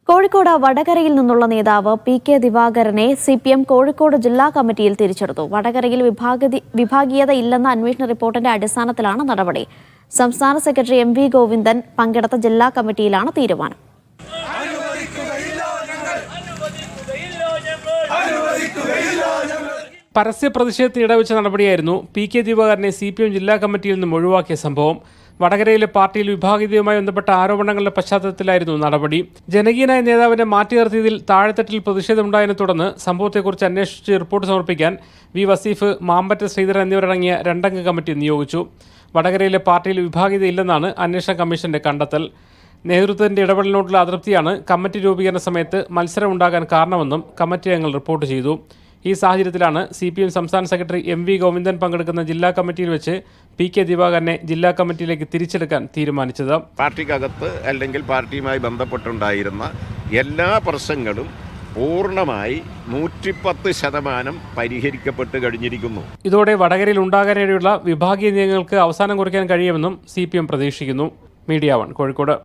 കോഴിക്കോട് വടകരയിൽ നിന്നുള്ള നേതാവ് പി.കെ. ദിവാകരനെ CPM കോഴിക്കോട് ജില്ലാ കമ്മിറ്റിയിൽ തിരിച്ചെടുത്തു. വടകരയിൽ വിഭാഗീയത ഇല്ലെന്ന അന്വേഷണ റിപ്പോർട്ടിന്റെ അടിസ്ഥാനത്തിലാണ് നടപടി. സംസ്ഥാന സെക്രട്ടറി MV ഗോവിന്ദൻ പങ്കെടുത്ത ജില്ലാ കമ്മിറ്റിയിലാണ് തീരുമാനം. പരസ്യ പ്രതിഷേധത്തിൽ ഇടവെച്ച നടപടിയായിരുന്നു പി.കെ. ദിവാകരനെ CPM ജില്ലാ കമ്മിറ്റിയിൽ നിന്നും ഒഴിവാക്കിയ സംഭവം. വടകരയിലെ പാർട്ടിയിൽ വിഭാഗീയതയുമായി ബന്ധപ്പെട്ട ആരോപണങ്ങളുടെ പശ്ചാത്തലത്തിലായിരുന്നു നടപടി. ജനകീയനായ നേതാവിനെ മാറ്റി നിർത്തിയതിൽ താഴെത്തട്ടിൽ പ്രതിഷേധമുണ്ടായതിനെ തുടർന്ന് സംഭവത്തെക്കുറിച്ച് അന്വേഷിച്ച് റിപ്പോർട്ട് സമർപ്പിക്കാൻ V. വസീഫ്, മാമ്പറ്റ ശ്രീധരൻ എന്നിവരടങ്ങിയ 2 അംഗ കമ്മിറ്റി നിയോഗിച്ചു. വടകരയിലെ പാർട്ടിയിൽ വിഭാഗീയതയില്ലെന്നാണ് അന്വേഷണ കമ്മീഷന്റെ കണ്ടെത്തൽ. നേതൃത്വത്തിന്റെ ഇടപെടലിനോടുള്ള അതൃപ്തിയാണ് കമ്മിറ്റി രൂപീകരണ സമയത്ത് മത്സരമുണ്ടാകാൻ കാരണമെന്നും കമ്മിറ്റി അംഗങ്ങൾ റിപ്പോർട്ട് ചെയ്തു. ഈ സാഹചര്യത്തിലാണ് CPM സംസ്ഥാന സെക്രട്ടറി MV ഗോവിന്ദൻ പങ്കെടുക്കുന്ന ജില്ലാ കമ്മിറ്റിയിൽ വെച്ച് പി.കെ. ദിവാകരനെ ജില്ലാ കമ്മിറ്റിയിലേക്ക് തിരിച്ചെടുക്കാൻ തീരുമാനിച്ചത്. പാർട്ടിക്കകത്ത് അല്ലെങ്കിൽ പാർട്ടിയുമായി ബന്ധപ്പെട്ടുണ്ടായിരുന്ന എല്ലാ പ്രശ്നങ്ങളും പൂർണ്ണമായി 110% പരിഹരിക്കപ്പെട്ട് കഴിഞ്ഞിരിക്കുന്നു. ഇതോടെ വടകരയിൽ ഉണ്ടാകാനിടയുള്ള വിഭാഗീയ നീക്കങ്ങൾക്ക് അവസാനം കുറിക്കാൻ കഴിയുമെന്നും CPM പ്രതീക്ഷിക്കുന്നു. മീഡിയ 1 കോഴിക്കോട്.